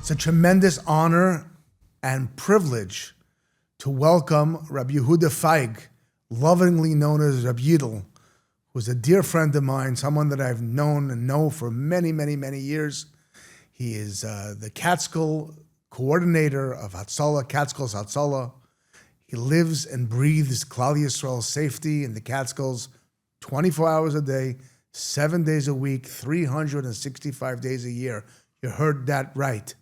It's a tremendous honor and privilege to welcome Rabbi Yehuda Feig, lovingly known as Rabbi Yidel, who's a dear friend of mine, someone that I've known and know for many, many, many years. He is the Catskill coordinator of Hatzalah, Catskills Hatzalah. He lives and breathes Klal Yisrael's safety in the Catskills 24 hours a day, 7 days a week, 365 days a year. You heard that right.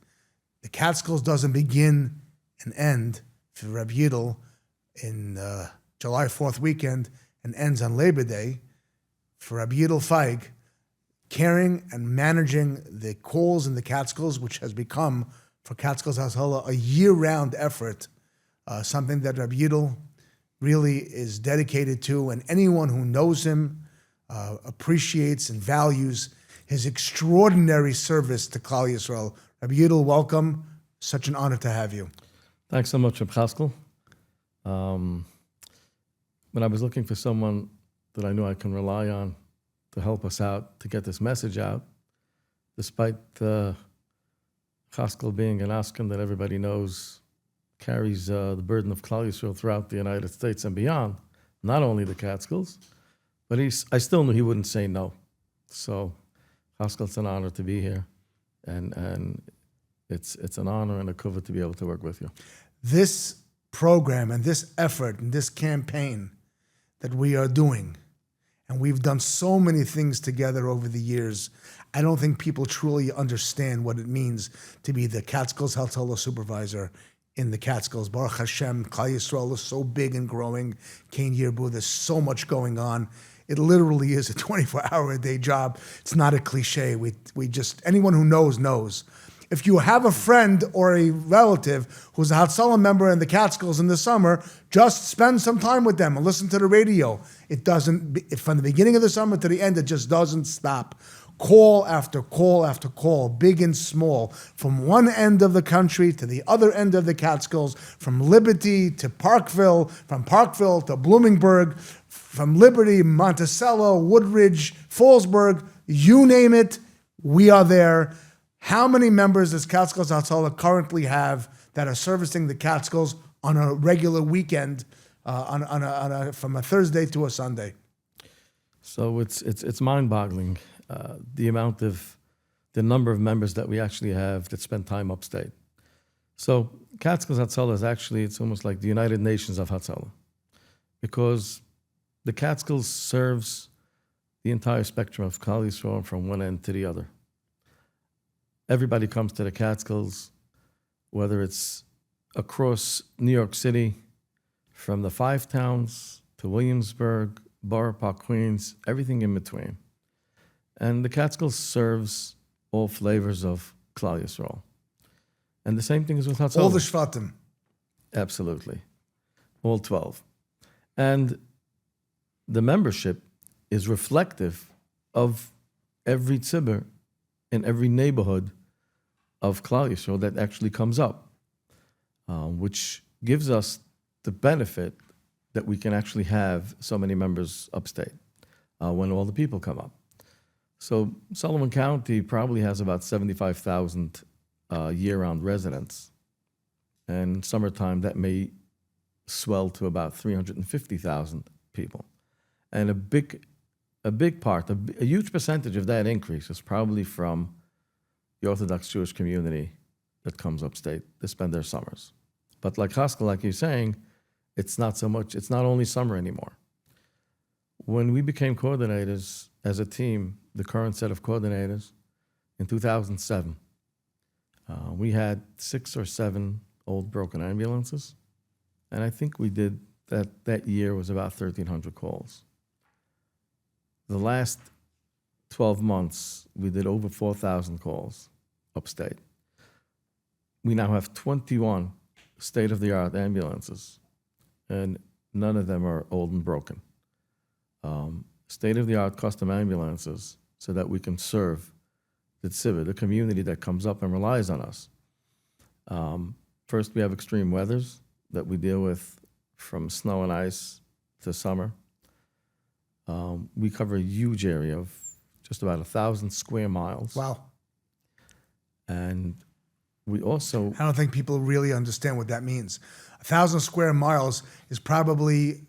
The Catskills doesn't begin and end for Rabbi Yidel in July 4th weekend and ends on Labor Day. For Rabbi Yidel Feig, caring and managing the calls in the Catskills, which has become, for Catskills Hatzalah, a year-round effort, something that Rabbi Yidel really is dedicated to, and anyone who knows him appreciates and values his extraordinary service to Klal Yisrael. Rabbi Yidel, welcome. Such an honor to have you. Thanks so much, Chaskel. When I was looking for someone that I knew I can rely on to help us out, to get this message out, despite Chaskel being an Askan that everybody knows carries the burden of Klal Yisrael throughout the United States and beyond, not only the Catskills, but I still knew he wouldn't say no. So, Chaskel, it's an honor to be here, and it's an honor and a kavod to be able to work with you. This program and this effort and this campaign that we are doing, and we've done so many things together over the years, I don't think people truly understand what it means to be the Catskills Hatzalah supervisor in the Catskills. Baruch Hashem, Klal Yisrael is so big and growing. Kain Yirbu, there's so much going on. It literally is a 24-hour-a-day job. It's not a cliche. We just, anyone who knows. If you have a friend or a relative who's a Hatzalah member in the Catskills in the summer, just spend some time with them and listen to the radio. It doesn't, from the beginning of the summer to the end, it just doesn't stop. Call after call after call, big and small, from one end of the country to the other end of the Catskills, from Liberty to Parkville, from Parkville to Bloomingburg, from Liberty, Monticello, Woodridge, Fallsburg, you name it, we are there. How many members does Catskills Hatzalah currently have that are servicing the Catskills on a regular weekend, from a Thursday to a Sunday? So it's mind-boggling, the number of members that we actually have that spend time upstate. So Catskills Hatzalah is actually, it's almost like the United Nations of Hatzalah, because the Catskills serves the entire spectrum of Klal Yisrael from one end to the other. Everybody comes to the Catskills, whether it's across New York City, from the Five Towns to Williamsburg, Borough Park, Queens, everything in between. And the Catskills serves all flavors of Klal Yisrael. And the same thing is with Hatzalah. All the Shvatim. Absolutely. All 12. And the membership is reflective of every tzibur in every neighborhood of Klal Yisrael that actually comes up, which gives us the benefit that we can actually have so many members upstate when all the people come up. So Sullivan County probably has about 75,000 year-round residents. And summertime, that may swell to about 350,000 people. And a big part, a huge percentage of that increase is probably from the Orthodox Jewish community that comes upstate to spend their summers. But like Chaskel, like you're saying, it's not only summer anymore. When we became coordinators as a team, the current set of coordinators, in 2007, we had 6 or 7 old broken ambulances. And I think we did that year was about 1,300 calls. The last 12 months, we did over 4,000 calls upstate. We now have 21 state-of-the-art ambulances, and none of them are old and broken. State-of-the-art custom ambulances so that we can serve the tzibur, the community that comes up and relies on us. First, we have extreme weathers that we deal with from snow and ice to summer. We cover a huge area of just about 1,000 square miles. Wow. And we also, I don't think people really understand what that means. 1,000 square miles is probably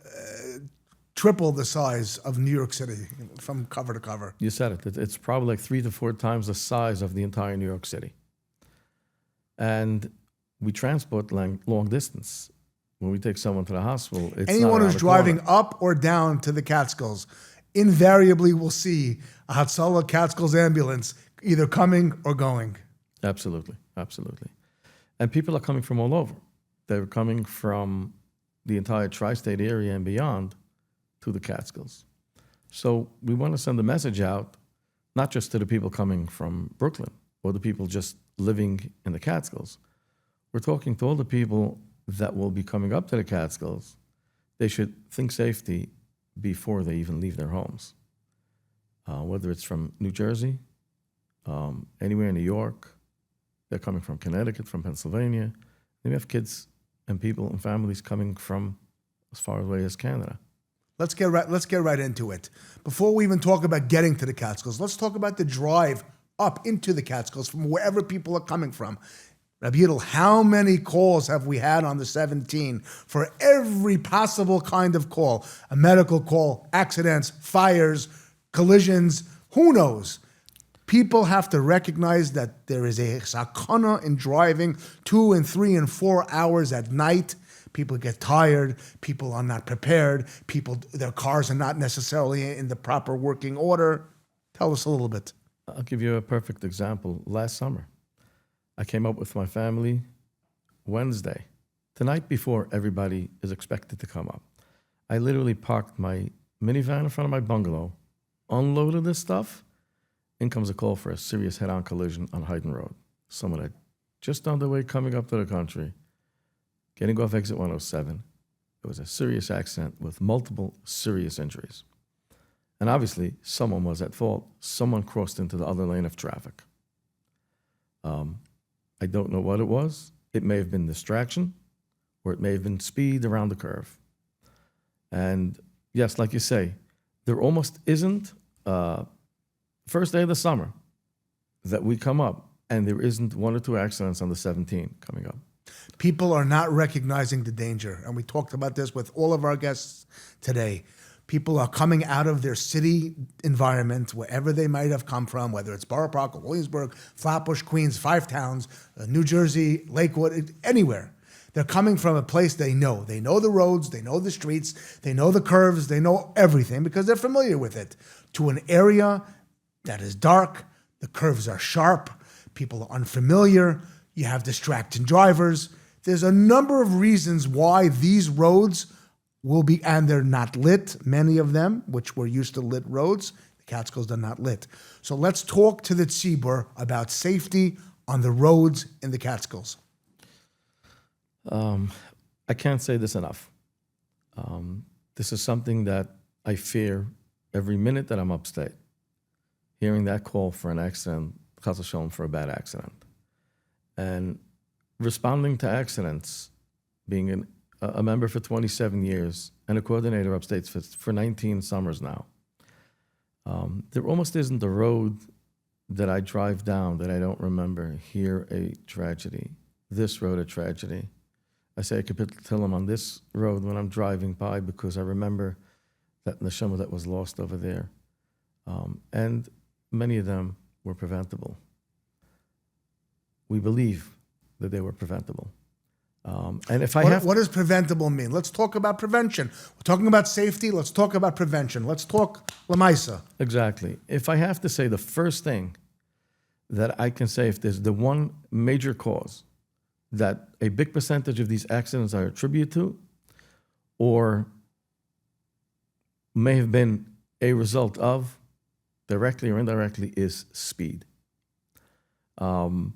triple the size of New York City from cover to cover. you said it, it's probably like 3 to 4 times the size of the entire New York City. And we transport long distance. When we take someone to the hospital, it's Anyone not who's around the driving corner. up or down to the Catskills invariably will see a Hatzalah Catskills ambulance either coming or going. Absolutely, absolutely. And people are coming from all over. They're coming from the entire tri-state area and beyond to the Catskills. So we want to send a message out, not just to the people coming from Brooklyn or the people just living in the Catskills. We're talking to all the people that will be coming up to the Catskills. They should think safety before they even leave their homes. Whether it's from New Jersey, anywhere in New York, they're coming from Connecticut, from Pennsylvania. Then we have kids and people and families coming from as far away as Canada. Let's get right into it. Before we even talk about getting to the Catskills, let's talk about the drive up into the Catskills from wherever people are coming from. Rabbi Yidel, how many calls have we had on the 17 for every possible kind of call? A medical call, accidents, fires, collisions, who knows? People have to recognize that there is a sakana in driving 2 and 3 and 4 hours at night. People get tired. People are not prepared. Their cars are not necessarily in the proper working order. Tell us a little bit. I'll give you a perfect example. Last summer, I came up with my family Wednesday, the night before everybody is expected to come up. I literally parked my minivan in front of my bungalow, unloaded this stuff. In comes a call for a serious head-on collision on Hayden Road. Someone had just on their way coming up to the country, getting off exit 107. It was a serious accident with multiple serious injuries. And obviously, someone was at fault. Someone crossed into the other lane of traffic. I don't know what it was. It may have been distraction, or it may have been speed around the curve. And yes, like you say, there almost isn't first day of the summer that we come up and there isn't 1 or 2 accidents on the 17 coming up. People are not recognizing the danger. And we talked about this with all of our guests today. People are coming out of their city environment, wherever they might have come from, whether it's Borough Park or Williamsburg, Flatbush, Queens, 5 towns, New Jersey, Lakewood, anywhere. They're coming from a place they know. They know the roads, they know the streets, they know the curves, they know everything because they're familiar with it. To an area that is dark, the curves are sharp, people are unfamiliar, you have distracting drivers. There's a number of reasons why these roads will be, and they're not lit, many of them, which we're used to lit roads. The Catskills are not lit. So let's talk to the tzibur about safety on the roads in the Catskills. I can't say this enough. This is something that I fear every minute that I'm upstate. Hearing that call for an accident, chas v'shalom, for a bad accident. And responding to accidents, being a member for 27 years and a coordinator upstate for 19 summers now. There almost isn't a road that I drive down that I don't remember here a tragedy, this road a tragedy. I say a kapitulum on this road when I'm driving by because I remember that neshama that was lost over there. And many of them were preventable. We believe that they were preventable. And if I What does preventable mean? Let's talk about prevention. We're talking about safety. Let's talk about prevention. Let's talk Lamaisa. Exactly. If I have to say the first thing that I can say, if there's the one major cause that a big percentage of these accidents are attributed to, or may have been a result of, directly or indirectly, is speed. Now,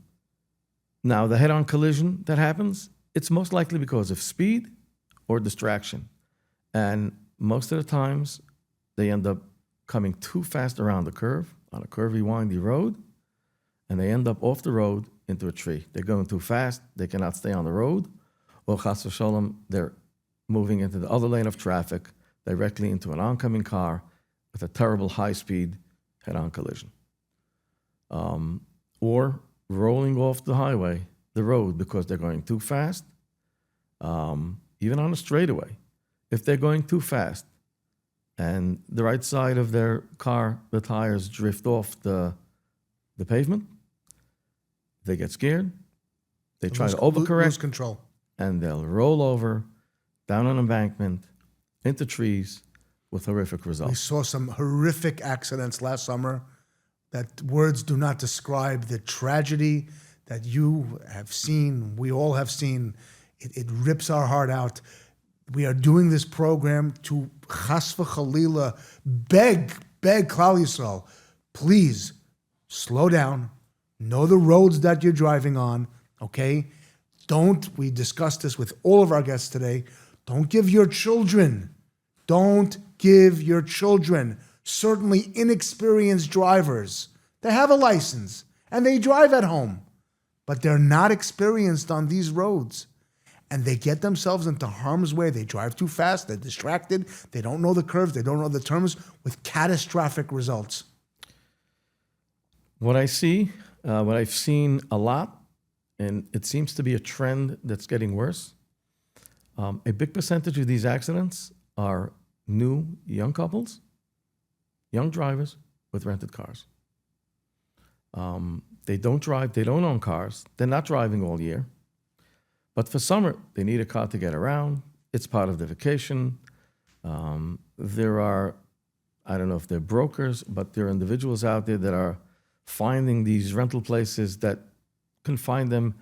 the head-on collision that happens, it's most likely because of speed or distraction. And most of the times, they end up coming too fast around the curve on a curvy, windy road, and they end up off the road into a tree. They're going too fast, they cannot stay on the road, or chas v'shalom, they're moving into the other lane of traffic, directly into an oncoming car with a terrible high-speed head-on collision. Or rolling off the highway, the road because they're going too fast, even on a straightaway. If they're going too fast and the right side of their car, the tires drift off the pavement, they get scared, they try to overcorrect, lose control. and they'll roll over down an embankment, into trees, with horrific We results. saw some horrific accidents last summer that words do not describe. The tragedy that you have seen, we all have seen. It rips our heart out. We are doing this program to chas v'chalila, beg Klal Yisrael, please slow down, know the roads that you're driving on, okay? We discussed this with all of our guests today, don't give your children, certainly inexperienced drivers. They have a license and they drive at home, but they're not experienced on these roads. And they get themselves into harm's way. They drive too fast, they're distracted, they don't know the curves, they don't know the turns, with catastrophic results. What I've seen a lot, and it seems to be a trend that's getting worse, a big percentage of these accidents are new young couples, young drivers with rented cars. They don't drive, they don't own cars, they're not driving all year. But for summer, they need a car to get around. It's part of the vacation. There are, I don't know if they're brokers, but there are individuals out there that are finding these rental places that can find them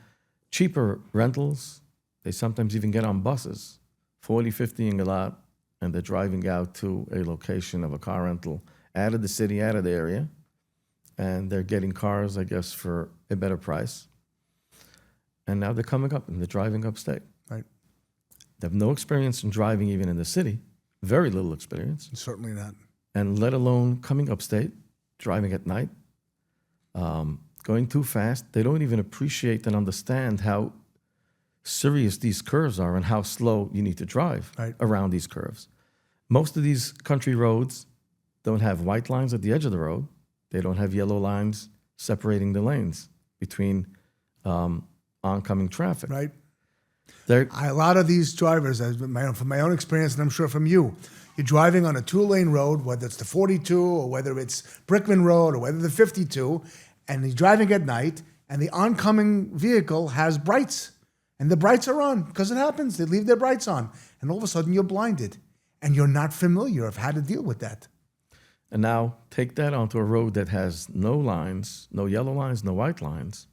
cheaper rentals. They sometimes even get on buses, 40, 50 in a lot, and they're driving out to a location of a car rental out of the city, out of the area, and they're getting cars, I guess, for a better price. And now they're coming up and they're driving upstate. Right. They have no experience in driving even in the city, very little experience, Certainly not. and let alone coming upstate, driving at night, going too fast. They don't even appreciate and understand how serious these curves are and how slow you need to drive around these curves. Most of these country roads don't have white lines at the edge of the road. They don't have yellow lines separating the lanes between oncoming traffic. Right. A lot of these drivers, from my own experience, and I'm sure from you, you're driving on a 2-lane road, whether it's the 42 or whether it's Brickman Road or whether the 52, and you're driving at night, and the oncoming vehicle has brights, and the brights are on because it happens. They leave their brights on, and all of a sudden you're blinded, and you're not familiar of how to deal with that. And now take that onto a road that has no lines, no yellow lines, no white lines,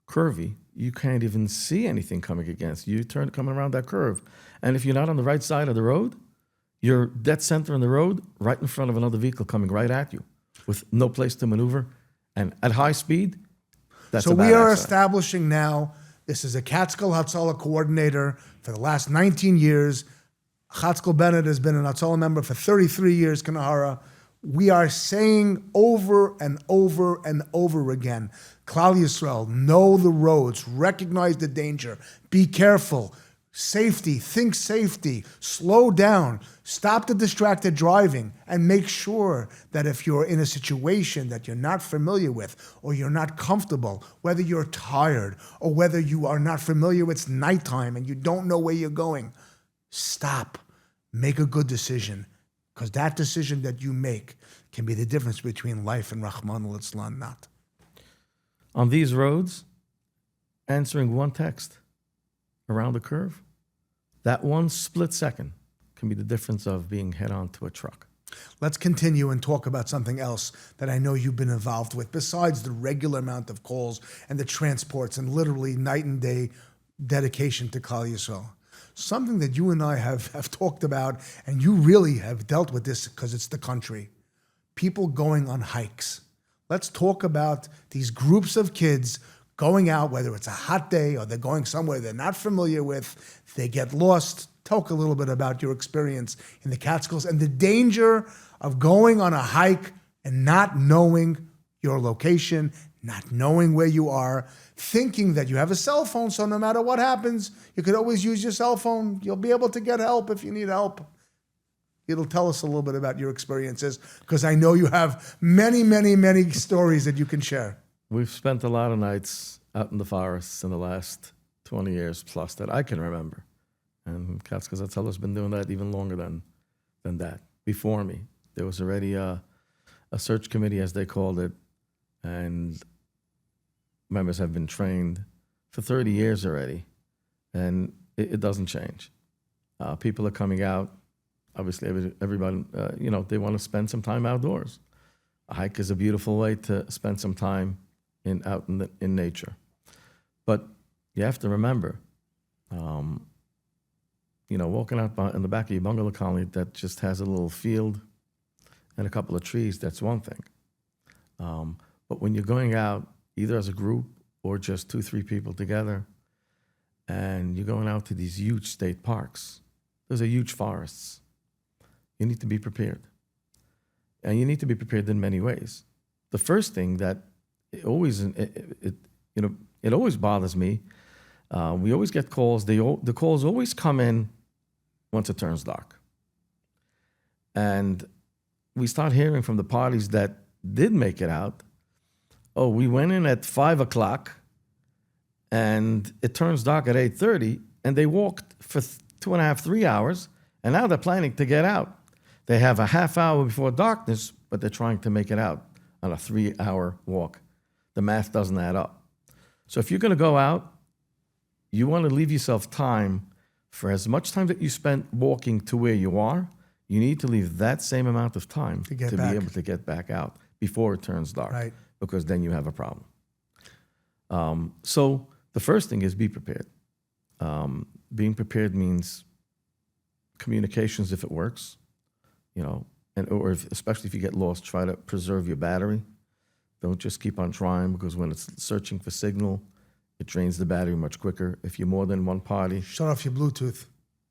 curvy. You can't even see anything coming against you. You coming around that curve. And if you're not on the right side of the road, you're dead center in the road, right in front of another vehicle coming right at you with no place to maneuver. And at high speed, that's so a bad we are accident. establishing now, this is a Catskill Hatzalah coordinator for the last 19 years. Chaskel Bennett has been an Hatzalah member for 33 years, Kanahara. We are saying over and over and over again, Klal Yisrael, know the roads, recognize the danger, be careful, safety, think safety, slow down, stop the distracted driving, and make sure that if you're in a situation that you're not familiar with or you're not comfortable, whether you're tired or whether you are not familiar, it's nighttime and you don't know where you're going, stop, make a good decision. Because that decision that you make can be the difference between life and Rahman al-Islam not. On these roads, answering one text around the curve, that one split second can be the difference of being head-on to a truck. Let's continue and talk about something else that I know you've been involved with, besides the regular amount of calls and the transports and literally night and day dedication to Klal Yisrael. Something that you and I have talked about, and you really have dealt with this because it's the country. People going on hikes. Let's talk about these groups of kids going out, whether it's a hot day or they're going somewhere they're not familiar with, they get lost. Talk a little bit about your experience in the Catskills and the danger of going on a hike and not knowing your location, not knowing where you are, thinking that you have a cell phone, so no matter what happens, you could always use your cell phone. You'll be able to get help if you need help. It'll tell us a little bit about your experiences, because I know you have many, many, many stories that you can share. We've spent a lot of nights out in the forests in the last 20 years plus that I can remember. And Catskills Hatzalah has been doing that even longer than that. Before me, there was already a search committee, as they called it, and members have been trained for 30 years already, and it doesn't change. People are coming out. Obviously, everybody, they want to spend some time outdoors. A hike is a beautiful way to spend some time out in nature. But you have to remember, walking out in the back of your bungalow colony that just has a little field and a couple of trees, that's one thing. But when you're going out, either as a group or just 2-3 people together, and you're going out to these huge state parks, those are huge forests. You need to be prepared. And you need to be prepared in many ways. The first thing that it always bothers me, we always get calls. The calls always come in once it turns dark. And we start hearing from the parties that did make it out, oh, we went in at 5 o'clock and it turns dark at 8:30, and they walked for 2.5, 3 hours, and now they're planning to get out. They have a half hour before darkness, but they're trying to make it out on a 3-hour walk. The math doesn't add up. So if you're going to go out, you want to leave yourself time for as much time that you spent walking to where you are. You need to leave that same amount of time to be able to get back out before it turns dark, Right. Because then you have a problem. So the first thing is be prepared. Being prepared means communications if it works, especially if you get lost, try to preserve your battery. Don't just keep on trying, because when it's searching for signal, it drains the battery much quicker. If you're more than one party, Shut off your Bluetooth.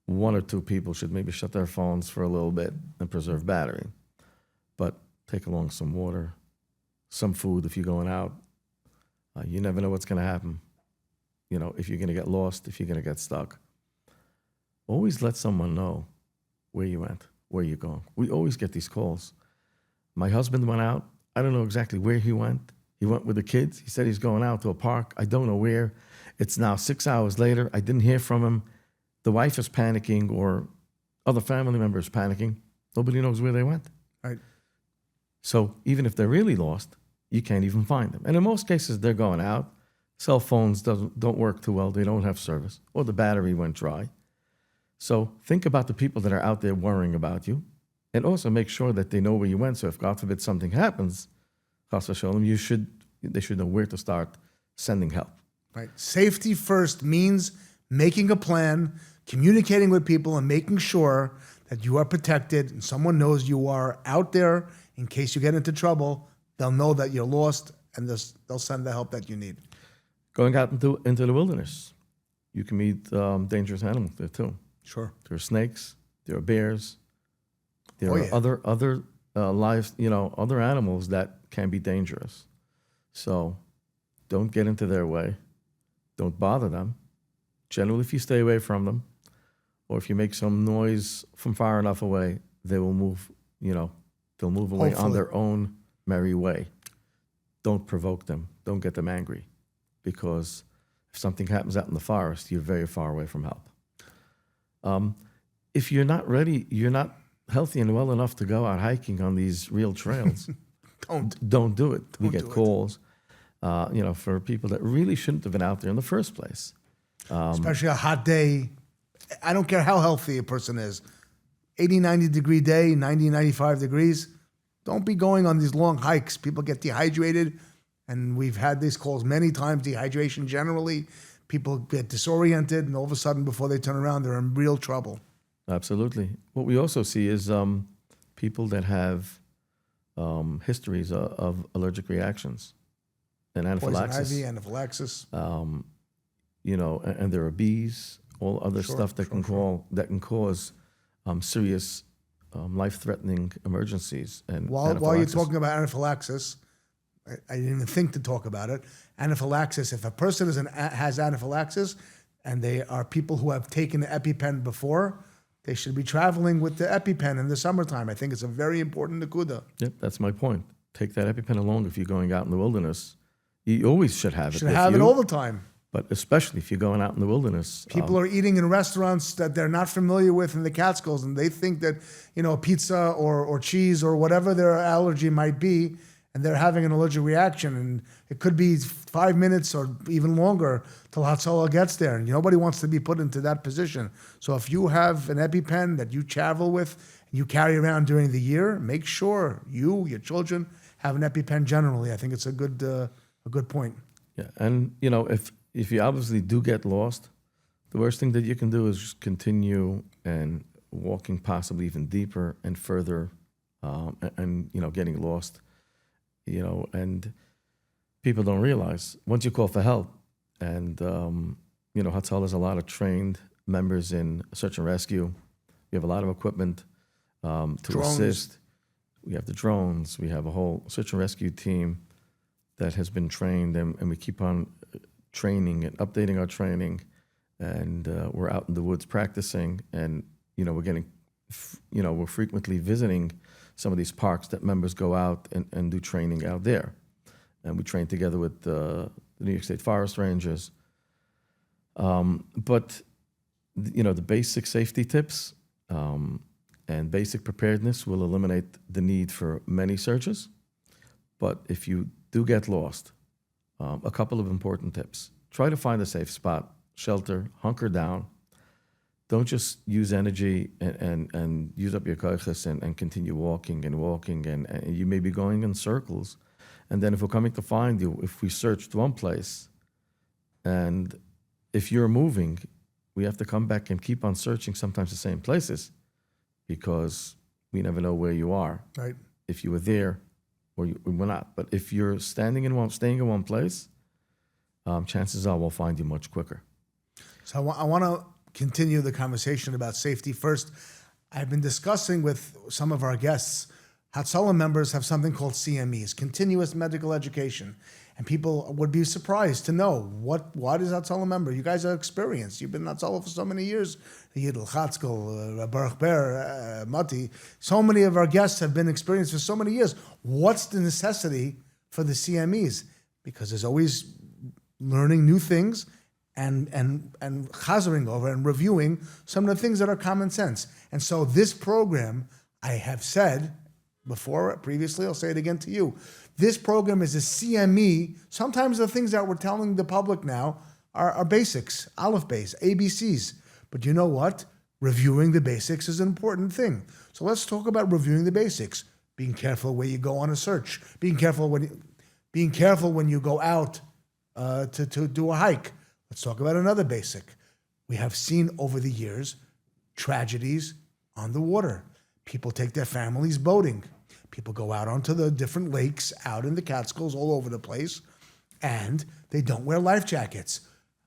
1 or 2 people should maybe shut their phones for a little bit and preserve battery. But take along some water, some food if you're going out. You never know what's going to happen. If you're going to get lost, if you're going to get stuck. Always let someone know where you went, where you're going. We always get these calls. My husband went out. I don't know exactly where he went. He went with the kids. He said he's going out to a park. I don't know where. It's now 6 hours later. I didn't hear from him. The wife is panicking, or other family members panicking. Nobody knows where they went. Right. So even if they're really lost, you can't even find them. And in most cases, they're going out. Cell phones don't work too well. They don't have service, or the battery went dry. So think about the people that are out there worrying about you, and also make sure that they know where you went. So if, God forbid, something happens, Chas v'sholem, they should know where to start sending help. Right. Safety first means making a plan, communicating with people, and making sure that you are protected and someone knows you are out there in case you get into trouble. They'll know that you're lost, and they'll send the help that you need. Going out into the wilderness, you can meet dangerous animals there too. Sure. There are snakes, there are bears, there are yeah. other other animals that can be dangerous. So don't get into their way. Don't bother them. Generally, if you stay away from them, or if you make some noise from far enough away, they will move, they'll move away on their own merry way. Don't provoke them. Don't get them angry, because if something happens out in the forest, you're very far away from help. If you're not ready, you're not healthy and well enough to go out hiking on these real trails, don't do it. We get calls, for people that really shouldn't have been out there in the first place. Especially a hot day. I don't care how healthy a person is. 80, 90 degree day, 90, 95 degrees. Don't be going on these long hikes. People get dehydrated, and we've had these calls many times. Dehydration generally. People get disoriented, and all of a sudden, before they turn around, they're in real trouble. Absolutely. What we also see is people that have histories of allergic reactions and anaphylaxis. Poison ivy, anaphylaxis. And there are bees, all other stuff that can cause serious life-threatening emergencies. And while you're talking about anaphylaxis, I didn't even think to talk about it. Anaphylaxis, if a person has anaphylaxis and they are people who have taken the EpiPen before, they should be traveling with the EpiPen in the summertime. I think it's a very important Aguda. Yep, that's my point. Take that EpiPen along if you're going out in the wilderness. You always should have it. Should with have it you, all the time. but especially if you're going out in the wilderness. People are eating in restaurants that they're not familiar with in the Catskills, and they think that, pizza or cheese or whatever their allergy might be, and they're having an allergic reaction. And it could be 5 minutes or even longer till Hatzalah gets there. And nobody wants to be put into that position. So if you have an EpiPen that you travel with and you carry around during the year, make sure your children have an EpiPen generally. I think it's a good point. Yeah, and if you obviously do get lost, the worst thing that you can do is just continue and walking possibly even deeper and further, and getting lost. And people don't realize once you call for help, and Hatzalah has a lot of trained members in search and rescue. We have a lot of equipment to Drones. assist. We have the drones. We have a whole search and rescue team that has been trained, and we keep on training and updating our training. And we're out in the woods practicing, and we're getting, we're frequently visiting some of these parks that members go out and do training out there. And we train together with the New York State Forest Rangers. But the basic safety tips and basic preparedness will eliminate the need for many searches. But if you do get lost, a couple of important tips. Try to find a safe spot, shelter, hunker down. Don't just use energy and use up your koiches and continue walking, and you may be going in circles. And then if we're coming to find you, if we searched one place, and if you're moving, we have to come back and keep on searching sometimes the same places, because we never know where you are. Right. If you were there or you were not. But if you're staying in one place, chances are we'll find you much quicker. So I want to continue the conversation about safety. First, I've been discussing with some of our guests, Hatzalah members have something called CMEs, continuous medical education. And people would be surprised to know what is Hatzalah member. You guys are experienced. You've been Hatzalah for so many years. Yidel, Chaskel, Baruch Ber, Mati. So many of our guests have been experienced for so many years. What's the necessity for the CMEs? Because there's always learning new things and chazering over and reviewing some of the things that are common sense. And so this program, I have said before, previously, I'll say it again to you. This program is a CME. Sometimes the things that we're telling the public now are basics, aleph base, ABCs. But you know what? Reviewing the basics is an important thing. So let's talk about reviewing the basics. Being careful where you go on a search. Being careful when you go out to do a hike. Let's talk about another basic. We have seen over the years tragedies on the water. People take their families boating. People go out onto the different lakes out in the Catskills all over the place, and they don't wear life jackets.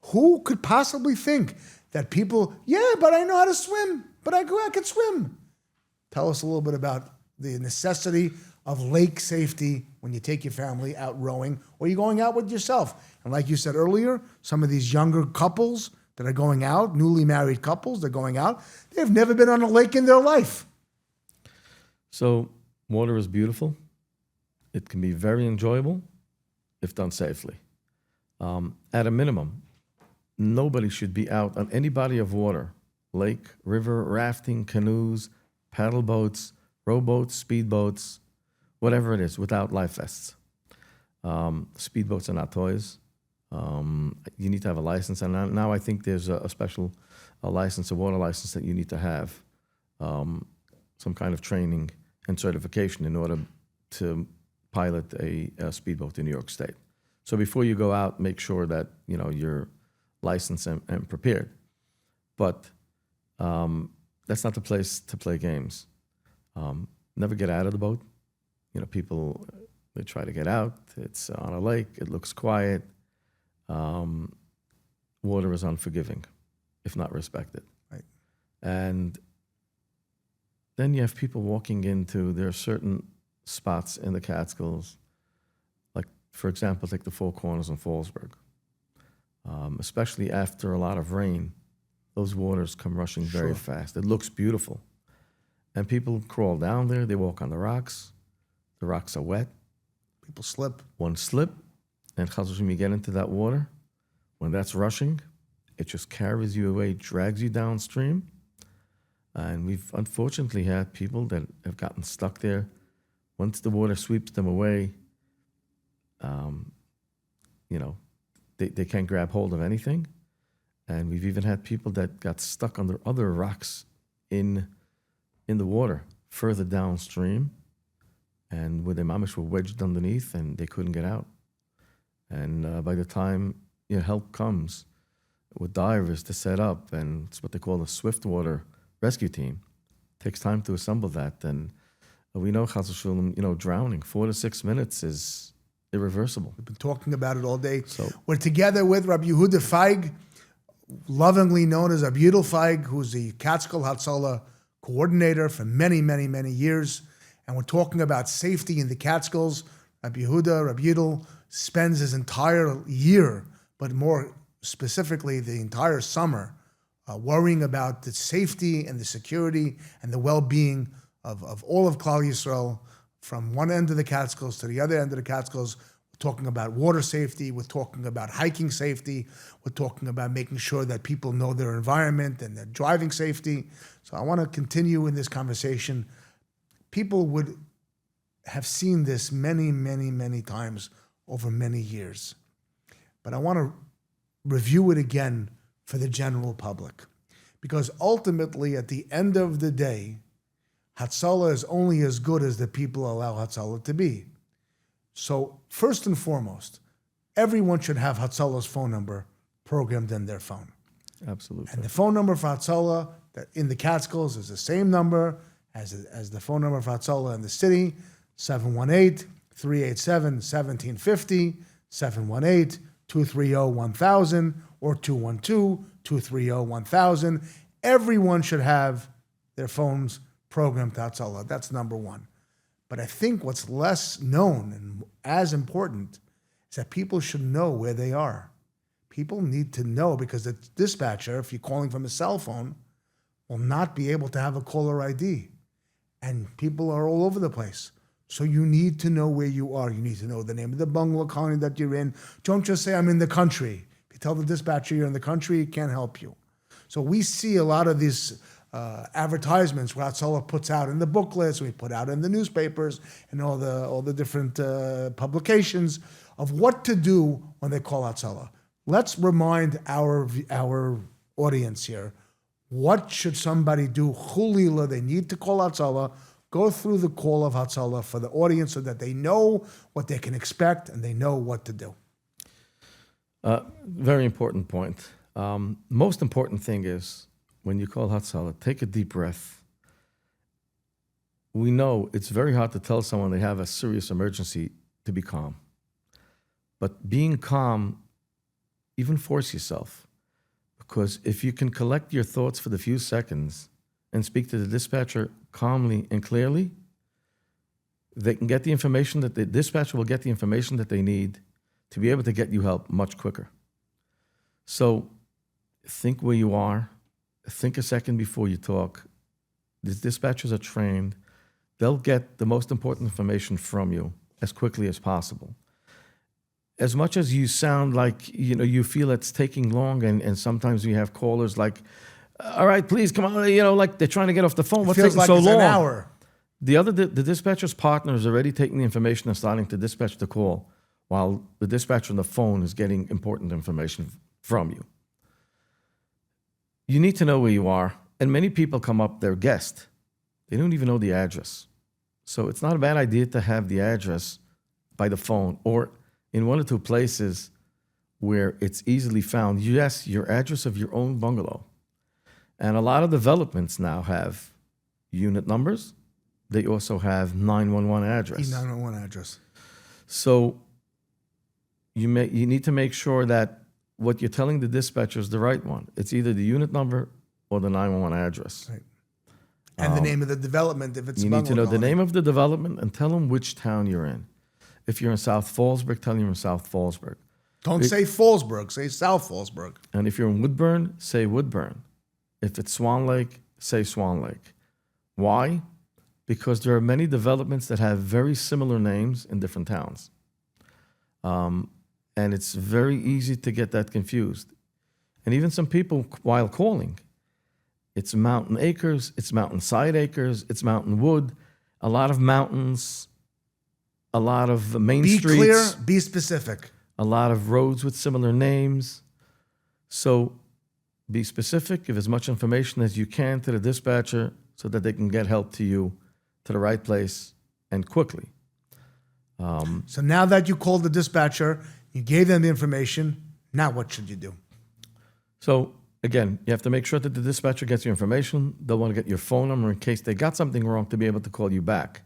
Who could possibly think that people, but I know how to swim, but I could swim. Tell us a little bit about the necessity of lake safety when you take your family out rowing or you're going out with yourself. And like you said earlier, some of these younger couples that are going out, newly married couples, they're going out, they've never been on a lake in their life. So water is beautiful. It can be very enjoyable if done safely. At a minimum, nobody should be out on any body of water, lake, river, rafting, canoes, paddle boats, rowboats, speedboats, whatever it is, without life vests. Speedboats are not toys. You need to have a license. And now I think there's a special license, a water license that you need to have, some kind of training and certification in order to pilot a speedboat in New York State. So before you go out, make sure that you're licensed and prepared. But that's not the place to play games. Never get out of the boat. People, they try to get out. It's on a lake. It looks quiet. Water is unforgiving, if not respected. Right. And then you have people walking into, there are certain spots in the Catskills, like, for example, take the Four Corners in Fallsburg. Especially after a lot of rain, those waters come rushing very fast. It looks beautiful. And people crawl down there, they walk on the rocks. The rocks are wet. People slip. One slip, and Chas v'Shalom, you get into that water, when that's rushing, it just carries you away, drags you downstream. And we've unfortunately had people that have gotten stuck there. Once the water sweeps them away, they can't grab hold of anything. And we've even had people that got stuck under other rocks in the water further downstream, and where their mamish were wedged underneath and they couldn't get out. And by the time help comes with divers to set up, and it's what they call a swiftwater rescue team, it takes time to assemble that. And we know, Chas v'Shalom, drowning 4 to 6 minutes is irreversible. We've been talking about it all day. So We're together with Rabbi Yehuda Feig, lovingly known as Rabbi Yidel Feig, who's the Catskill Hatzalah coordinator for many, many, many years. And we're talking about safety in the Catskills. Rabbi Yidel, spends his entire year, but more specifically the entire summer, worrying about the safety and the security and the well-being of all of Klal Yisrael, from one end of the Catskills to the other end of the Catskills. We're talking about water safety. We're talking about hiking safety. We're talking about making sure that people know their environment and their driving safety. So I want to continue in this conversation. People would have seen this many, many, many times over many years. But I want to review it again for the general public. Because ultimately, at the end of the day, Hatzalah is only as good as the people allow Hatzalah to be. So first and foremost, everyone should have Hatzalah's phone number programmed in their phone. absolutely. And the phone number for Hatzalah that in the Catskills is the same number as the phone number for Hatzalah in the city, 718-387-1750, 718-230-1000, or 212-230-1000. Everyone should have their phones programmed to Hatzalah. That's number one. But I think what's less known and as important is that people should know where they are. People need to know, because the dispatcher, if you're calling from a cell phone, will not be able to have a caller ID. And people are all over the place. So you need to know where you are. You need to know the name of the bungalow colony that you're in. Don't just say, I'm in the country. If you tell the dispatcher you're in the country, it can't help you. So we see a lot of these advertisements where Hatzalah puts out in the booklets, we put out in the newspapers and all the different publications of what to do when they call Hatzalah. Let's remind our audience here, what should somebody do? Chulila, they need to call Hatzalah. Go through the call of Hatzalah for the audience so that they know what they can expect and they know what to do. Very important point. Most important thing is, when you call Hatzalah, take a deep breath. We know it's very hard to tell someone they have a serious emergency to be calm. But being calm, even force yourself. Because if you can collect your thoughts for the few seconds and speak to the dispatcher calmly and clearly, they can get the information that the dispatcher will get the information that they need to be able to get you help much quicker. So think where you are. Think a second before you talk. The dispatchers are trained. They'll get the most important information from you as quickly as possible. As much as you sound like, you feel it's taking long, and sometimes we have callers like, all right, please, come on, like they're trying to get off the phone. What's taking so long? An hour. The dispatcher's partner is already taking the information and starting to dispatch the call, while the dispatcher on the phone is getting important information from you. You need to know where you are. And many people come up, they're guests. They don't even know the address. So it's not a bad idea to have the address by the phone or in one or two places where it's easily found. Yes, your address of your own bungalow. And a lot of developments now have unit numbers. They also have 911 address. 911 address. So you need to make sure that what you're telling the dispatcher is the right one. It's either the unit number or the 911 address. Right. And the name of the development, if it's a bungalow. You need to know the name of the development and tell them which town you're in. If you're in South Fallsburg, tell them you're in South Fallsburg. Don't say Fallsburg, say South Fallsburg. And if you're in Woodburn, say Woodburn. If it's Swan Lake, say Swan Lake. Why? Because there are many developments that have very similar names in different towns. And it's very easy to get that confused. And even some people, while calling, it's mountain acres, it's mountainside acres, it's mountain wood, a lot of mountains, a lot of main Be streets. clear, be specific. A lot of roads with similar names. So be specific, give as much information as you can to the dispatcher so that they can get help to you to the right place and quickly. So now that you called the dispatcher, you gave them the information, now what should you do? So again, you have to make sure that the dispatcher gets your information. They'll want to get your phone number in case they got something wrong to be able to call you back.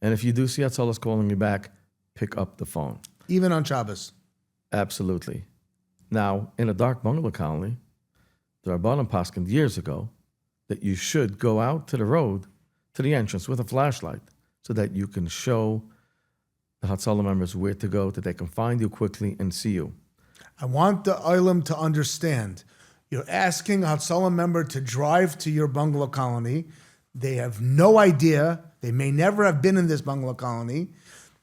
And if you do see Hatzalah calling you back, pick up the phone. Even on Shabbos. Absolutely. Now, in a dark bungalow colony, the Rabbanan paskined years ago that you should go out to the road, to the entrance with a flashlight so that you can show the Hatzalah members where to go, that they can find you quickly and see you. I want the Olam to understand. You're asking a Hatzalah member to drive to your bungalow colony. They have no idea. They may never have been in this bungalow colony.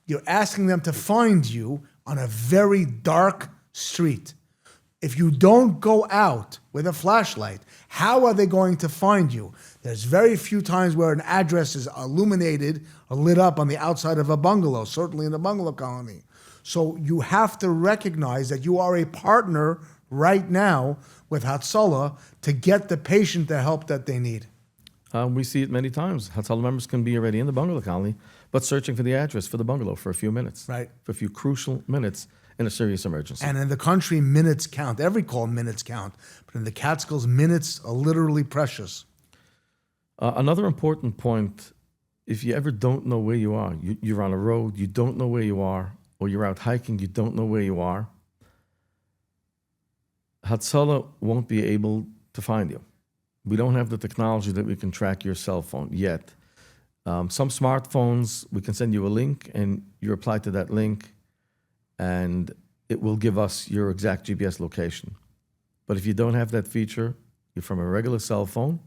You're asking them to find you on a very dark street. If you don't go out with a flashlight, how are they going to find you? There's very few times where an address is illuminated or lit up on the outside of a bungalow, certainly in a bungalow colony. So you have to recognize that you are a partner right now with Hatzalah to get the patient the help that they need. We see it many times. Hatzalah members can be already in the bungalow colony, but searching for the address for the bungalow for a few minutes. Right. For a few crucial minutes in a serious emergency. And in the country, minutes count. Every call, minutes count. But in the Catskills, minutes are literally precious. Another important point, if you ever don't know where you are, you're on a road, you don't know where you are, or you're out hiking, you don't know where you are, Hatzalah won't be able to find you. We don't have the technology that we can track your cell phone yet. Some smartphones, we can send you a link, and you reply to that link, and it will give us your exact GPS location. But if you don't have that feature, you're from a regular cell phone,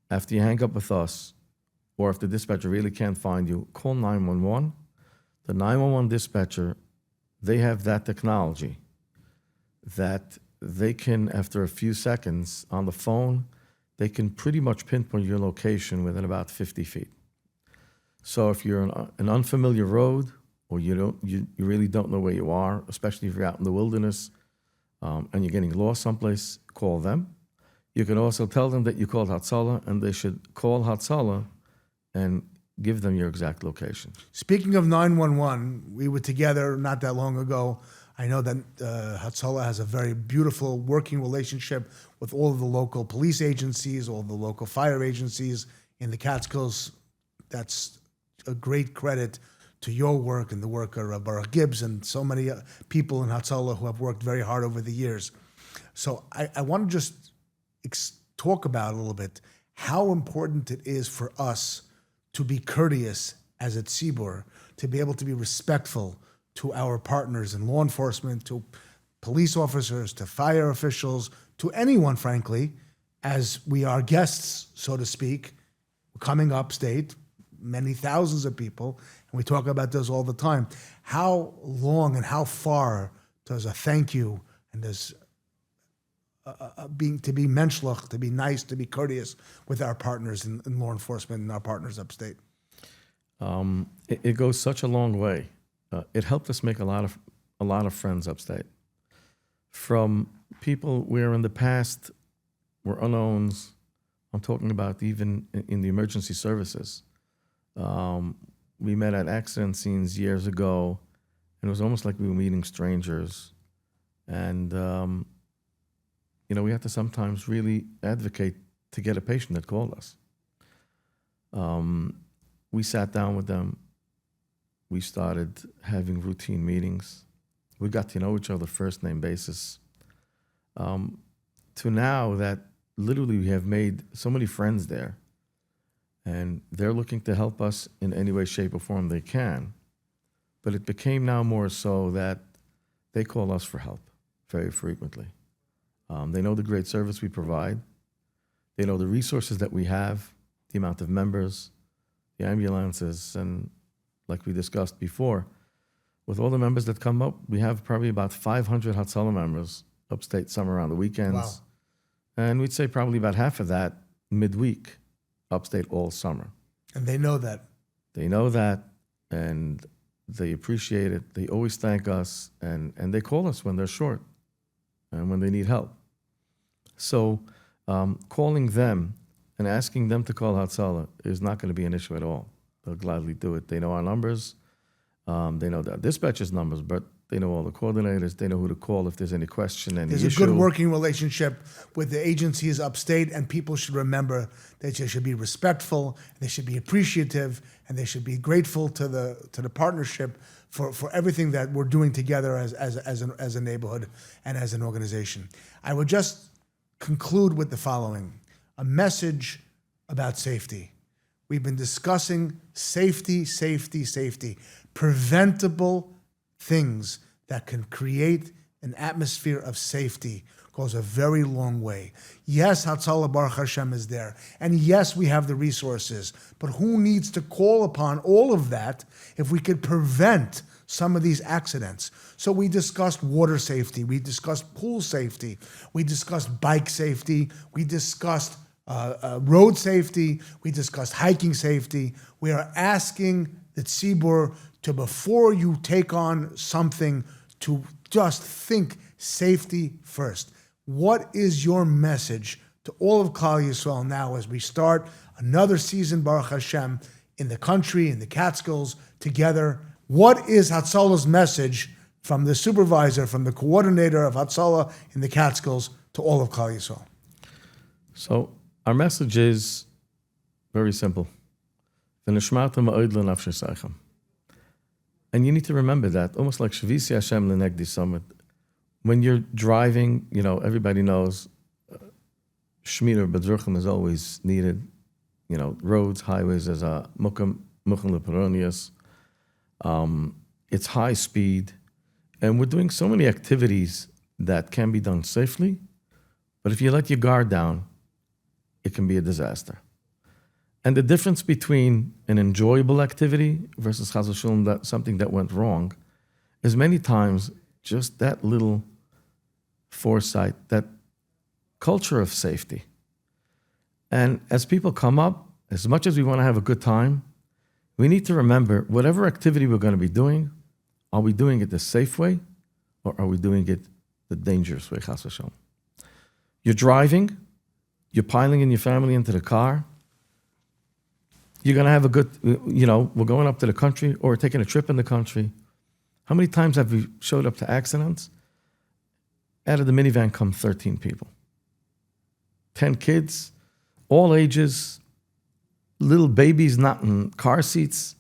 after you hang up with us, or if the dispatcher really can't find you, call 911. The 911 dispatcher, they have that technology that they can, after a few seconds on the phone, they can pretty much pinpoint your location within about 50 feet. So if you're on an unfamiliar road, or you really don't know where you are, especially if you're out in the wilderness and you're getting lost someplace, call them. You can also tell them that you called Hatzalah, and they should call Hatzalah and give them your exact location. Speaking of 911, we were together not that long ago. I know that Hatzalah has a very beautiful working relationship with all of the local police agencies, all the local fire agencies in the Catskills. That's a great credit to your work and the work of Baruch Gibbs and so many people in Hatzalah who have worked very hard over the years. So I want to just talk about a little bit how important it is for us to be courteous as a tzibur, to be able to be respectful to our partners in law enforcement, to police officers, to fire officials, to anyone, frankly, as we are guests, so to speak, coming upstate, many thousands of people, and we talk about this all the time. How long and how far does a thank you and does to be menschlich, to be nice, to be courteous with our partners in law enforcement and our partners upstate? It goes such a long way. It helped us make a lot of friends upstate. From people where in the past were unknowns, I'm talking about even in the emergency services. We met at accident scenes years ago, and it was almost like we were meeting strangers. And, we had to sometimes really advocate to get a patient that called us. We sat down with them. We started having routine meetings. We got to know each other first name basis. To now that literally we have made so many friends there, and they're looking to help us in any way, shape, or form they can. But it became now more so that they call us for help very frequently. They know the great service we provide. They know the resources that we have, the amount of members, the ambulances, and like we discussed before, with all the members that come up, we have probably about 500 Hatzalah members upstate, some around the weekends. Wow. And we'd say probably about half of that midweek, upstate all summer. And they know that. They know that, and they appreciate it. They always thank us, and they call us when they're short and when they need help. So calling them and asking them to call Hatzalah is not going to be an issue at all. They'll gladly do it. They know our numbers. They know the dispatcher's numbers, but they know all the coordinators. They know who to call if there's any question, any There's issue. a good working relationship with the agencies upstate, and people should remember that they should be respectful, they should be appreciative, and they should be grateful to the partnership for everything that we're doing together as a neighborhood and as an organization. I would just conclude with the following: a message about safety. We've been discussing safety, preventable things that can create an atmosphere of safety goes a very long way. Yes, Hatzalah Baruch Hashem is there. And yes, we have the resources. But who needs to call upon all of that if we could prevent some of these accidents? So we discussed water safety. We discussed pool safety. We discussed bike safety. We discussed road safety. We discussed hiking safety. We are asking the tzibur to, before you take on something, to just think safety first. What is your message to all of Klal Yisrael now as we start another season, Baruch Hashem, in the country, in the Catskills, together? What is Hatzalah's message from the supervisor, from the coordinator of Hatzalah in the Catskills to all of Klal Yisrael? So our message is very simple. And you need to remember that, almost like Shavisi Hashem Lenegdi Summit. When you're driving, everybody knows Shmira Bedruchim is always needed. Roads, highways, as a Mukam Leperonius. It's high speed. And we're doing so many activities that can be done safely. But if you let your guard down, it can be a disaster. And the difference between an enjoyable activity versus Chas v'Shalom, something that went wrong, is many times just that little foresight, that culture of safety. And as people come up, as much as we want to have a good time, we need to remember whatever activity we're going to be doing, are we doing it the safe way or are we doing it the dangerous way, Chas v'Shalom? You're driving, you're piling in your family into the car, you're going to have a good, we're going up to the country or we're taking a trip in the country. How many times have we showed up to accidents? Out of the minivan come 13 people. 10 kids, all ages, little babies not in car seats,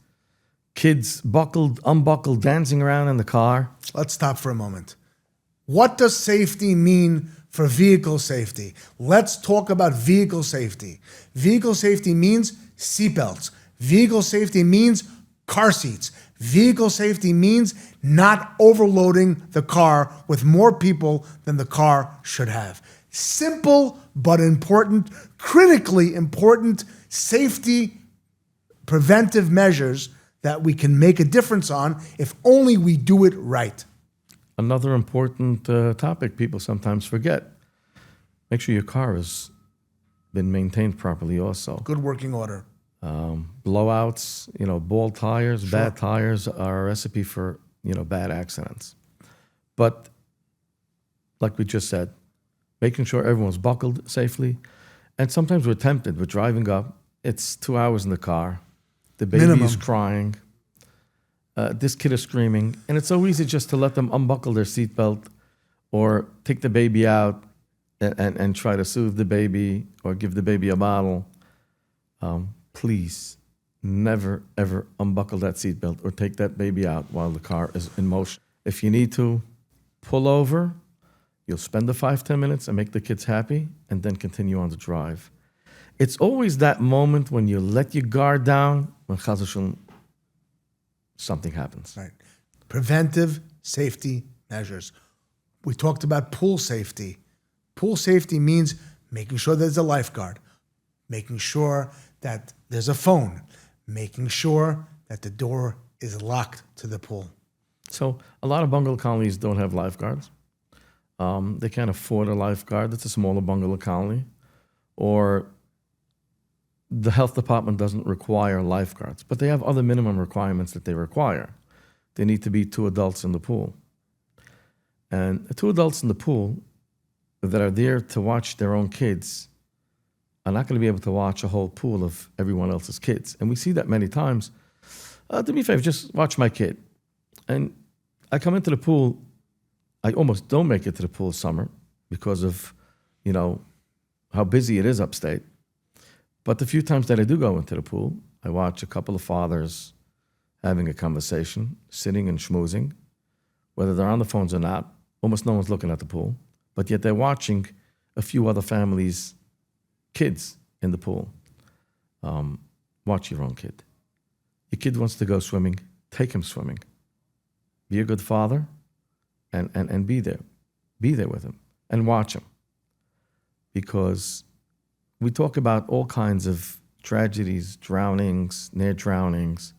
kids buckled, unbuckled, dancing around in the car. Let's stop for a moment. What does safety mean for vehicle safety? Let's talk about vehicle safety. Vehicle safety means seatbelts. Vehicle safety means car seats. Vehicle safety means not overloading the car with more people than the car should have. Simple but important, critically important safety preventive measures that we can make a difference on if only we do it right. Another important topic people sometimes forget. Make sure your car has been maintained properly also. Good working order. Blowouts, bald tires, sure. Bad tires are a recipe for, bad accidents. But like we just said, making sure everyone's buckled safely. And sometimes we're tempted. We're driving up. It's 2 hours in the car. The baby is crying. This kid is screaming. And it's so easy just to let them unbuckle their seatbelt or take the baby out and try to soothe the baby or give the baby a bottle. Please never, ever unbuckle that seatbelt or take that baby out while the car is in motion. If you need to, pull over. You'll spend the 5-10 minutes and make the kids happy and then continue on the drive. It's always that moment when you let your guard down when Chas v'Shalom, something happens. Right. Preventive safety measures. We talked about pool safety. Pool safety means making sure there's a lifeguard, making sure that there's a phone, making sure that the door is locked to the pool. So a lot of bungalow colonies don't have lifeguards. They can't afford a lifeguard. It's a smaller bungalow colony. Or the health department doesn't require lifeguards, but they have other minimum requirements that they require. They need to be 2 adults in the pool. And 2 adults in the pool that are there to watch their own kids are not going to be able to watch a whole pool of everyone else's kids. And we see that many times. Do me a favor, just watch my kid. And I come into the pool. I almost don't make it to the pool summer because of, how busy it is upstate. But the few times that I do go into the pool, I watch a couple of fathers having a conversation, sitting and schmoozing, whether they're on the phones or not. Almost no one's looking at the pool, but yet they're watching a few other families' kids in the pool. Watch your own kid. Your kid wants to go swimming, take him swimming. Be a good father and be there. Be there with him and watch him. Because we talk about all kinds of tragedies, drownings, near drownings.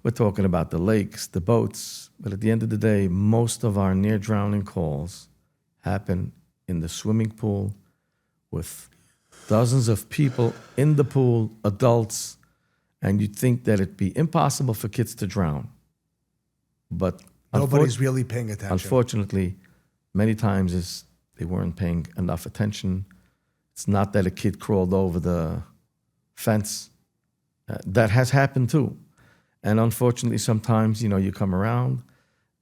We're talking about the lakes, the boats, but at the end of the day, most of our near drowning calls happen in the swimming pool with dozens of people in the pool, adults, and you'd think that it'd be impossible for kids to drown. But nobody's really paying attention. Unfortunately, many times they weren't paying enough attention. It's not that a kid crawled over the fence. That has happened too. And unfortunately, sometimes, you come around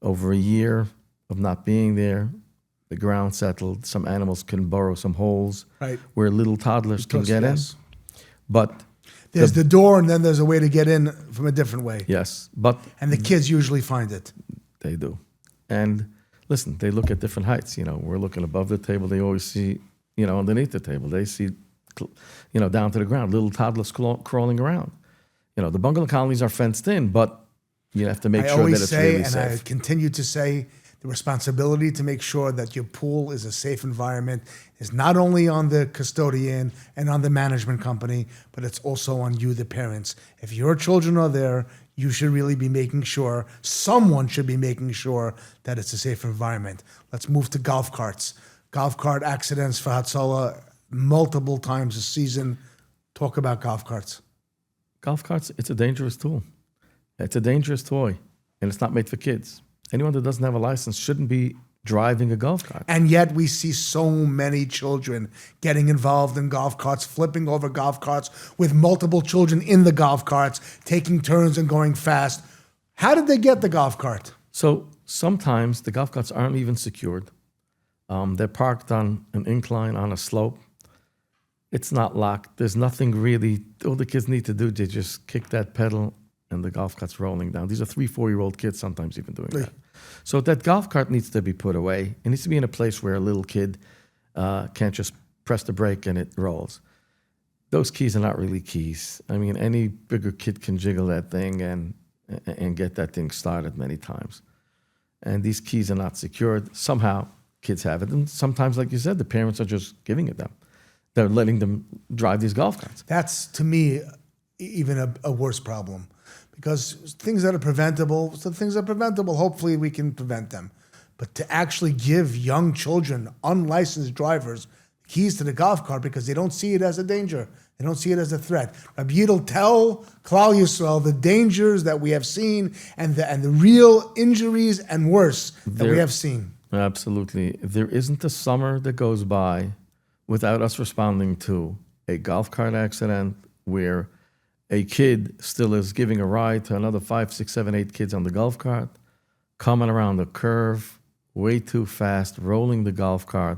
over a year of not being there, the ground settled, some animals can burrow some holes where little toddlers can get in. But there's the door, and then there's a way to get in from a different way. Yes. And the kids usually find it. They do. And listen, they look at different heights. We're looking above the table. They always see, underneath the table. They see, down to the ground, little toddlers crawling around. The bungalow colonies are fenced in, but you have to make sure that it's really safe. And I continue to say, the responsibility to make sure that your pool is a safe environment is not only on the custodian and on the management company, but it's also on you, the parents. If your children are there, you should really be making sure, someone should be making sure that it's a safe environment. Let's move to golf carts. Golf cart accidents for Hatzalah multiple times a season. Talk about golf carts. Golf carts, it's a dangerous tool. It's a dangerous toy, and it's not made for kids. Anyone that doesn't have a license shouldn't be driving a golf cart. And yet we see so many children getting involved in golf carts, flipping over golf carts with multiple children in the golf carts, taking turns and going fast. How did they get the golf cart? So sometimes the golf carts aren't even secured. They're parked on an incline, on a slope. It's not locked. There's nothing really. All the kids need to do, they just kick that pedal and the golf cart's rolling down. These are 3-4-year-old kids sometimes even doing that. So that golf cart needs to be put away. It needs to be in a place where a little kid can't just press the brake and it rolls. Those keys are not really keys. I mean, any bigger kid can jiggle that thing and get that thing started many times. And these keys are not secured. Somehow kids have it. And sometimes, like you said, the parents are just giving it them. They're letting them drive these golf carts. That's, to me, even a worse problem. Because things that are preventable, hopefully we can prevent them. But to actually give young children, unlicensed drivers, keys to the golf cart because they don't see it as a danger. They don't see it as a threat. Rabbi Yidel, tell Klal Yisrael the dangers that we have seen and the real injuries and worse that we have seen. Absolutely. There isn't a summer that goes by without us responding to a golf cart accident where a kid still is giving a ride to another 5, 6, 7, 8 kids on the golf cart, coming around the curve way too fast, rolling the golf cart,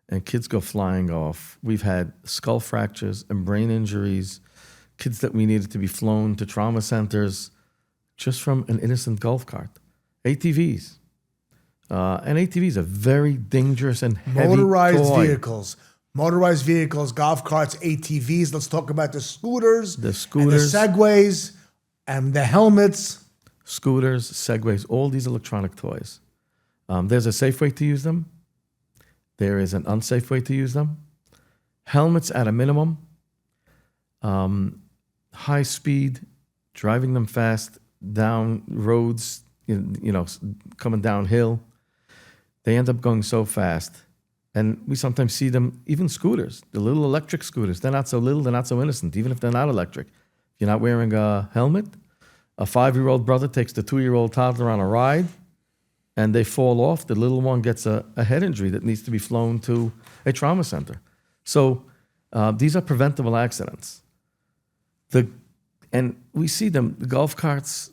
and kids go flying off. We've had skull fractures and brain injuries, kids that we needed to be flown to trauma centers just from an innocent golf cart. ATVs. And ATVs are very dangerous and heavy Motorized vehicles, golf carts, ATVs. Let's talk about the scooters, and the Segways, and the helmets. Scooters, Segways, all these electronic toys. There's a safe way to use them. There is an unsafe way to use them. Helmets at a minimum. High speed, driving them fast down roads, coming downhill. They end up going so fast. And we sometimes see them, even scooters, the little electric scooters. They're not so little, they're not so innocent, even if they're not electric. If you're not wearing a helmet, a 5-year-old brother takes the 2-year-old toddler on a ride, and they fall off. The little one gets a head injury that needs to be flown to a trauma center. So these are preventable accidents. And we see them, the golf carts,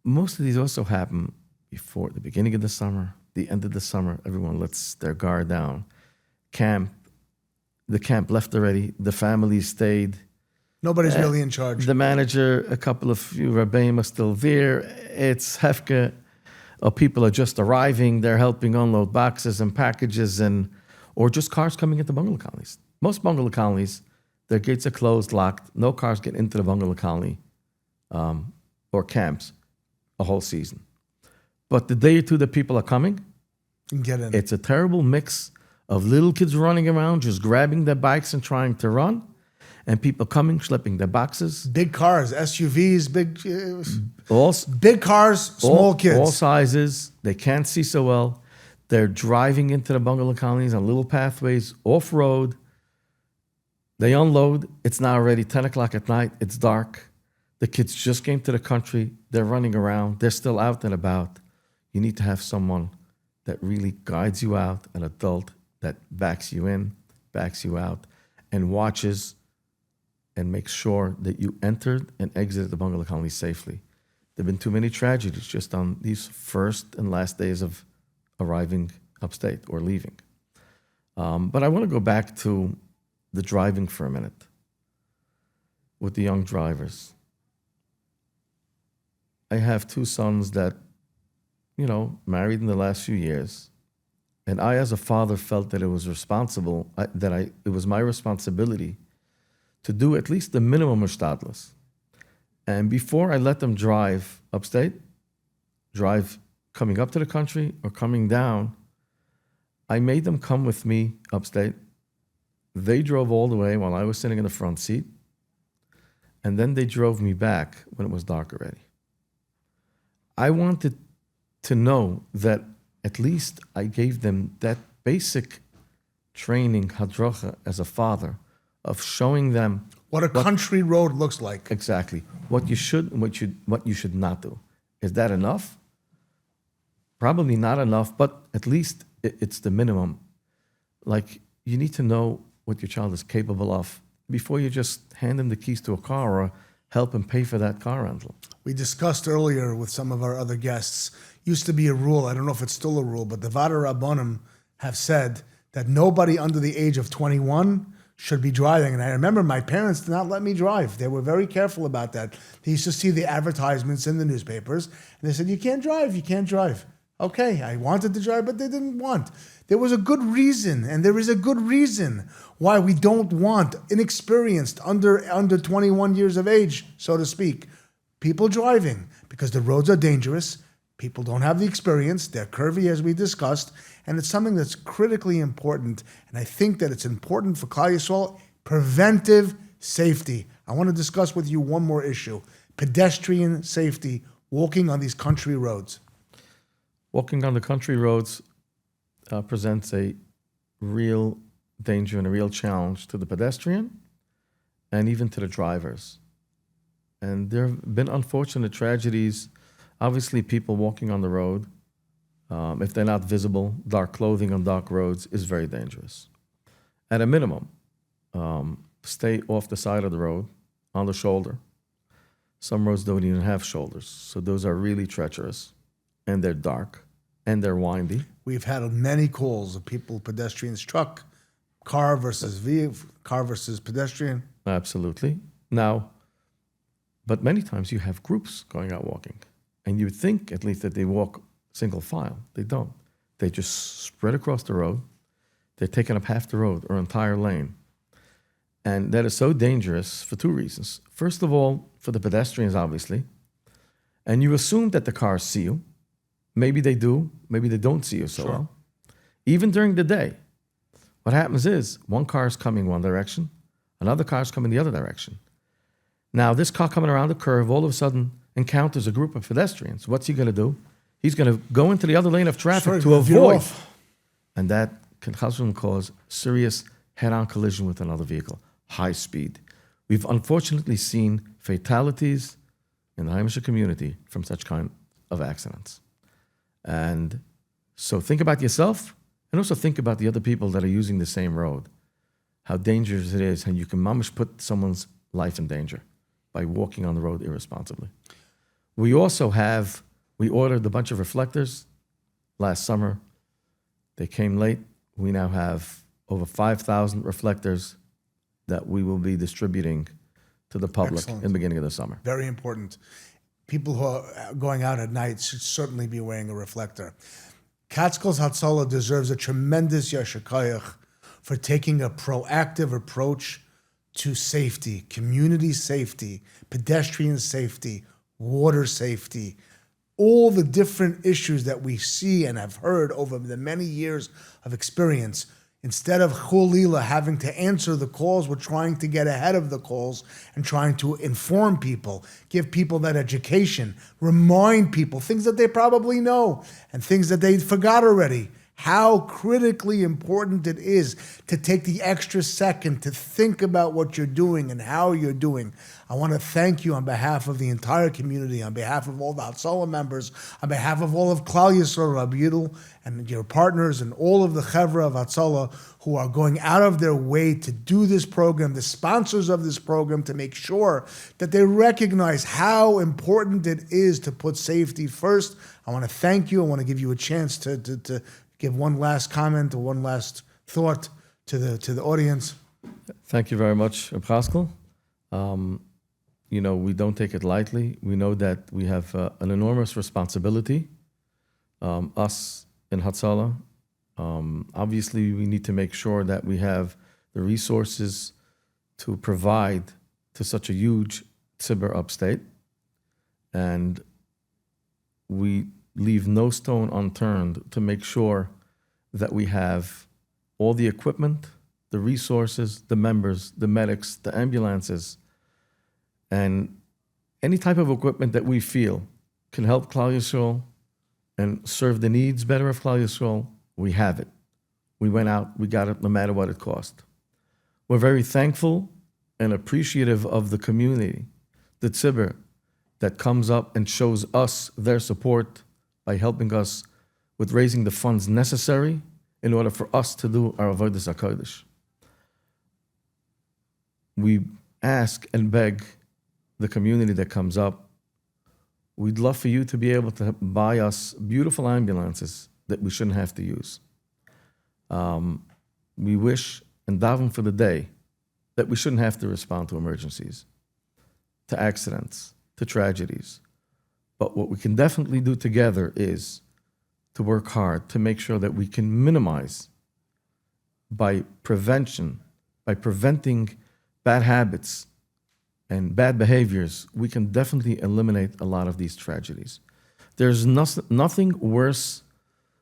most of these also happen before the beginning of the summer, the end of the summer. Everyone lets their guard down. The camp left already. The family stayed. Nobody's really in charge. The manager, a couple of few Rabbeim are still there. It's Hefke, or people are just arriving. They're helping unload boxes and packages, or just cars coming into bungalow colonies. Most bungalow colonies, their gates are closed, locked. No cars get into the bungalow colony or camps a whole season. But the day or two that people are coming, Get in. it's a terrible mix of little kids running around, just grabbing their bikes and trying to run, and people coming, schlepping their boxes. Big cars, SUVs, All, big cars, small kids. All sizes. They can't see so well. They're driving into the bungalow colonies on little pathways, off-road. They unload. It's now already 10 o'clock at night. It's dark. The kids just came to the country. They're running around. They're still out and about. You need to have someone that really guides you out, an adult that backs you in, backs you out, and watches and makes sure that you entered and exited the bungalow colony safely. There have been too many tragedies just on these first and last days of arriving upstate or leaving. But I want to go back to the driving for a minute with the young drivers. I have 2 sons that, married in the last few years. And I, as a father, felt that it was it was my responsibility to do at least the minimum of shtadlus. And before I let them drive upstate, drive coming up to the country or coming down, I made them come with me upstate. They drove all the way while I was sitting in the front seat. And then they drove me back when it was dark already. I wanted to know that at least I gave them that basic training, hadracha, as a father, of showing them what a country road looks like. exactly what you should and what you should not do. Is that enough? Probably not enough, but at least it's the minimum. Like, you need to know what your child is capable of before you just hand them the keys to a car or help him pay for that car rental. We discussed earlier with some of our other guests, used to be a rule, I don't know if it's still a rule, but the Vada Rabbanim have said that nobody under the age of 21 should be driving. And I remember my parents did not let me drive. They were very careful about that. They used to see the advertisements in the newspapers, and they said, you can't drive, you can't drive. Okay, I wanted to drive, but they didn't want. There was a good reason, and there is a good reason why we don't want inexperienced, under 21 years of age, so to speak, people driving, because the roads are dangerous. People don't have the experience. They're curvy, as we discussed, and it's something that's critically important. And I think that it's important for Klal Yisrael, preventive safety. I want to discuss with you one more issue: pedestrian safety, walking on these country roads. Walking on the country roads presents a real danger and a real challenge to the pedestrian and even to the drivers. And there have been unfortunate tragedies. Obviously, people walking on the road, if they're not visible, dark clothing on dark roads is very dangerous. At a minimum, stay off the side of the road, on the shoulder. Some roads don't even have shoulders, so those are really treacherous, and they're dark, and they're windy. We've had many calls of people, pedestrians, truck, car versus vehicle, car versus pedestrian. Absolutely. Now, but many times you have groups going out walking, and you would think at least that they walk single file. They don't. They just spread across the road. They're taking up half the road or entire lane. And that is so dangerous for 2 reasons. First of all, for the pedestrians, obviously. And you assume that the cars see you. Maybe they do. Maybe they don't see you so well. Even during the day, what happens is one car is coming one direction, another car is coming the other direction. Now, this car coming around the curve, all of a sudden, encounters a group of pedestrians, what's he going to do? He's going to go into the other lane of traffic Sorry, to veer avoid. off. And that can cause serious head-on collision with another vehicle, high speed. We've unfortunately seen fatalities in the Heimische community from such kind of accidents. And so think about yourself and also think about the other people that are using the same road, how dangerous it is, and you can mamish put someone's life in danger by walking on the road irresponsibly. We ordered a bunch of reflectors last summer. They came late. We now have over 5,000 reflectors that we will be distributing to the public Excellent. in the beginning of the summer. Very important. People who are going out at night should certainly be wearing a reflector. Catskills Hatzalah deserves a tremendous yasher koyach for taking a proactive approach to safety, community safety, pedestrian safety, water safety, all the different issues that we see and have heard over the many years of experience. Instead of Chulila having to answer the calls, we're trying to get ahead of the calls and trying to inform people, give people that education, remind people things that they probably know and things that they forgot already. How critically important it is to take the extra second to think about what you're doing and how you're doing. I want to thank you on behalf of the entire community, on behalf of all the Hatzalah members, on behalf of all of Klal Yisroel, Rabbi Yidel, and your partners, and all of the Chevra of Hatzalah who are going out of their way to do this program, the sponsors of this program, to make sure that they recognize how important it is to put safety first. I want to thank you. I want to give you a chance to give one last comment or one last thought to the audience. Thank you very much, Chaskel. We don't take it lightly. We know that we have an enormous responsibility, us in Hatzalah. Obviously, we need to make sure that we have the resources to provide to such a huge tzibur upstate. And we leave no stone unturned to make sure that we have all the equipment, the resources, the members, the medics, the ambulances, and any type of equipment that we feel can help Klal Yisrael and serve the needs better of Klal Yisrael. We have it. We went out, we got it, no matter what it cost. We're very thankful and appreciative of the community, the tzibur, that comes up and shows us their support by helping us with raising the funds necessary in order for us to do our Agudas HaKodesh. We ask and beg the community that comes up, we'd love for you to be able to buy us beautiful ambulances that we shouldn't have to use. We wish and daven for the day that we shouldn't have to respond to emergencies, to accidents, to tragedies. But what we can definitely do together is to work hard to make sure that we can minimize by prevention, by preventing bad habits and bad behaviors, we can definitely eliminate a lot of these tragedies. There's nothing worse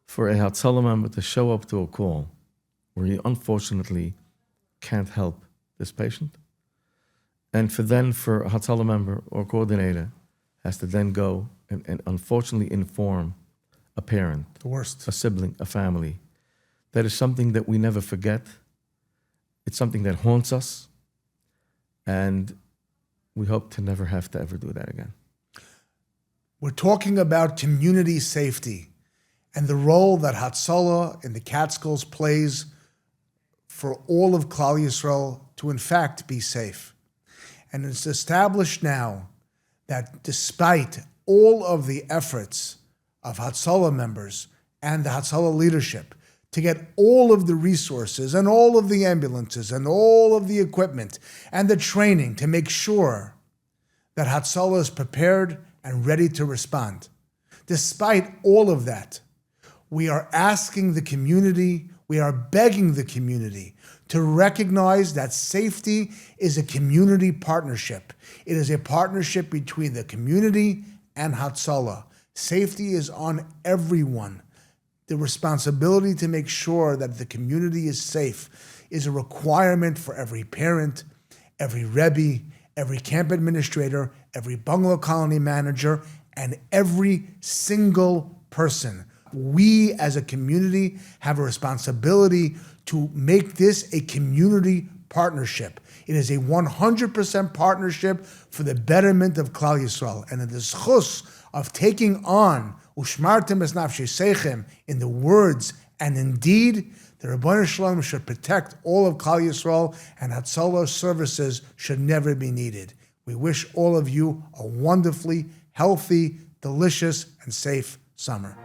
for a Hatzalah member to show up to a call where he unfortunately can't help this patient. And for a Hatzalah member or coordinator has to then go and unfortunately inform a parent, The worst. a sibling, a family. That is something that we never forget. It's something that haunts us. And we hope to never have to ever do that again. We're talking about community safety and the role that Hatzalah in the Catskills plays for all of Klal Yisrael to in fact be safe. And it's established now that despite all of the efforts of Hatzalah members and the Hatzalah leadership to get all of the resources and all of the ambulances and all of the equipment and the training to make sure that Hatzalah is prepared and ready to respond. Despite all of that, we are asking the community, we are begging the community to recognize that safety is a community partnership. It is a partnership between the community and Hatzalah. Safety is on everyone. The responsibility to make sure that the community is safe is a requirement for every parent, every Rebbe, every camp administrator, every bungalow colony manager, and every single person. We as a community have a responsibility to make this a community partnership. It is a 100% partnership for the betterment of Klal Yisrael. And the zchus of taking on Ushmartem es nafshei seichem in the words and indeed, the Rebbeinu Shalom should protect all of Klal Yisrael, and Hatzalah services should never be needed. We wish all of you a wonderfully healthy, delicious, and safe summer.